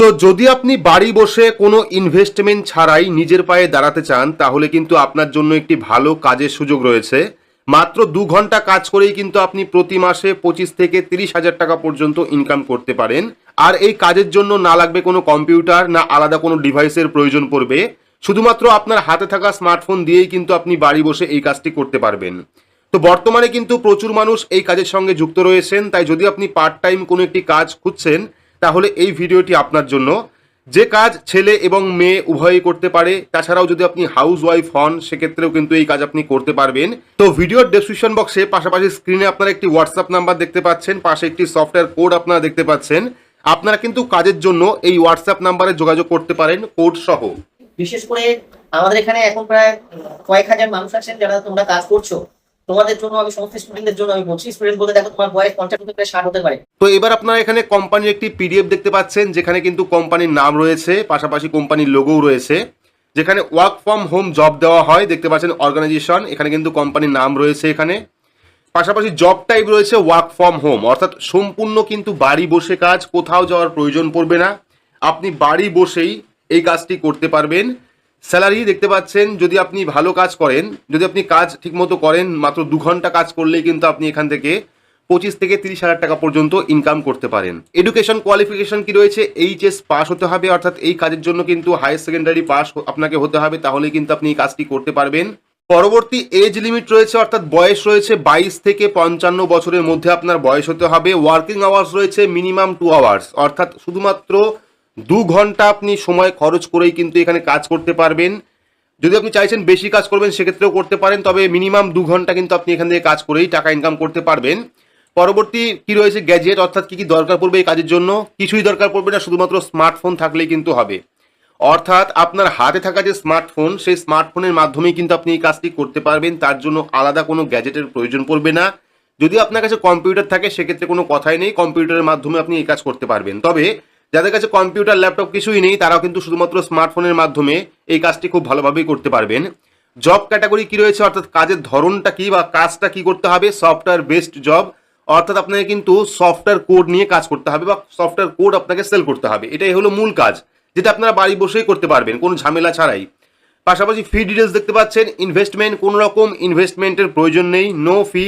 তো যদি আপনি বাড়ি বসে কোনো ইনভেস্টমেন্ট ছাড়াই নিজের পায়ে দাঁড়াতে চান তাহলে কিন্তু আপনার জন্য একটি ভালো কাজের সুযোগ রয়েছে। মাত্র 2 ঘন্টা কাজ করেই কিন্তু আপনি প্রতি মাসে 25 থেকে 30 হাজার টাকা পর্যন্ত ইনকাম করতে পারেন। আর এই কাজের জন্য না লাগবে কোনো কম্পিউটার, না আলাদা কোনো ডিভাইসের প্রয়োজন পড়বে। শুধুমাত্র আপনার হাতে থাকা স্মার্টফোন দিয়েই কিন্তু আপনি বাড়ি বসে এই কাজটি করতে পারবেন। তো বর্তমানে কিন্তু প্রচুর মানুষ এই কাজের সঙ্গে যুক্ত রয়েছেন, তাই যদি আপনি পার্ট টাইম কোনো একটি কাজ খুঁজছেন তাহলে এই ভিডিওটি আপনার জন্য। যে কাজ ছেলে এবং মেয়ে উভয়ই করতে পারে, তাছাড়াও যদি আপনি হাউস ওয়াইফ হন সেক্ষেত্রেও কিন্তু এই কাজ আপনি করতে পারবেন। তো ভিডিওর ডেসক্রিপশন বক্সে পাশাপাশি স্ক্রিনে আপনারা একটি হোয়াটসঅ্যাপ নাম্বার দেখতে পাচ্ছেন, পাশে একটি সফটওয়্যার কোড আপনারা দেখতে পাচ্ছেন। আপনারা কিন্তু কাজের জন্য এই হোয়াটসঅ্যাপ নাম্বারে যোগাযোগ করতে পারেন কোড সহ। বিশেষ করে আমাদের এখানে এখন প্রায় কয়েক হাজার মানুষ আছেন যারা তোমরা কাজ করছো, তোমাদের জন্য আমি সমস্ত স্টুডেন্টদের জন্য আমি বলছি, স্টুডেন্ট বলতে দেখো তোমার বয়স 50 থেকে প্রায় 60 হতে পারে। তো এবার আপনারা এখানে কোম্পানির একটি পিডিএফ দেখতে পাচ্ছেন, যেখানে কিন্তু কোম্পানির নাম রয়েছে, পাশাপাশি কোম্পানির লোগোও রয়েছে, যেখানে ওয়ার্ক ফ্রম হোম জব দেওয়া হয়। দেখতে পাচ্ছেন অর্গানাইজেশন, এখানে কিন্তু কোম্পানির নাম রয়েছে। এখানে পাশাপাশি জব টাইপ রয়েছে ওয়ার্ক ফ্রম হোম, অর্থাৎ সম্পূর্ণ কিন্তু বাড়ি বসে কাজ, কোথাও যাওয়ার প্রয়োজন পড়বে না। আপনি বাড়ি বসেই এই কাজটি করতে পারবেন। স্যালারি দেখতে পাচ্ছেন, যদি আপনি ভালো কাজ করেন, যদি আপনি কাজ ঠিকমতো করেন, মাত্র 2 ঘন্টা কাজ করলেই কিন্তু আপনি এখান থেকে 25 থেকে 30 হাজার টাকা পর্যন্ত ইনকাম করতে পারেন। এডুকেশন কোয়ালিফিকেশন কি রয়েছে? এইচএস পাস হতে হবে, অর্থাৎ এই কাজের জন্য কিন্তু হায়ার সেকেন্ডারি পাস আপনাকে হতে হবে, তাহলেই কিন্তু আপনি এই কাজটি করতে পারবেন। পরবর্তী এজ লিমিট রয়েছে, অর্থাৎ বয়স রয়েছে 22 থেকে 55 বছরের মধ্যে আপনার বয়স হতে হবে। ওয়ার্কিং আওয়ার্স রয়েছে মিনিমাম 2 আওয়ার্স, অর্থাৎ শুধুমাত্র 2 ঘন্টা আপনি সময় খরচ করেই কিন্তু এখানে কাজ করতে পারবেন। যদি আপনি চাইছেন বেশি কাজ করবেন সেক্ষেত্রেও করতে পারেন, তবে মিনিমাম 2 ঘন্টা কিন্তু আপনি এখান থেকে কাজ করেই টাকা ইনকাম করতে পারবেন। পরবর্তী কি রয়েছে? গ্যাজেট, অর্থাৎ কি কি দরকার পড়বে এই কাজের জন্য? কিছুই দরকার পড়বে না, শুধুমাত্র স্মার্টফোন থাকলেই কিন্তু হবে। অর্থাৎ আপনার হাতে থাকা যে স্মার্টফোন, সেই স্মার্টফোনের মাধ্যমেই কিন্তু আপনি এই কাজটি করতে পারবেন। তার জন্য আলাদা কোনো গ্যাজেটের প্রয়োজন পড়বে না। যদি আপনার কাছে কম্পিউটার থাকে সেক্ষেত্রে কোনো কথাই নেই, কম্পিউটারের মাধ্যমে আপনি এই কাজ করতে পারবেন। তবে যাদের কাছে কম্পিউটার, ল্যাপটপ কিছুই নেই, তারাও কিন্তু শুধুমাত্র স্মার্টফোনের মাধ্যমে এই কাজটি খুব ভালোভাবেই করতে পারবেন। জব ক্যাটাগরি কি রয়েছে, অর্থাৎ কাজের ধরনটা কি বা কাজটা কি করতে হবে? সফটওয়্যার বেসড জব, অর্থাৎ আপনাকে কিন্তু সফটওয়্যার কোড নিয়ে কাজ করতে হবে বা সফটওয়্যার কোড আপনাকে সেল করতে হবে। এটাই হলো মূল কাজ, যেটা আপনারা বাড়ি বসেই করতে পারবেন কোনো ঝামেলা ছাড়াই। পাশাপাশি ফি ডিটেলস দেখতে পাচ্ছেন। ইনভেস্টমেন্ট, কোনো রকম ইনভেস্টমেন্টের প্রয়োজন নেই, নো ফি,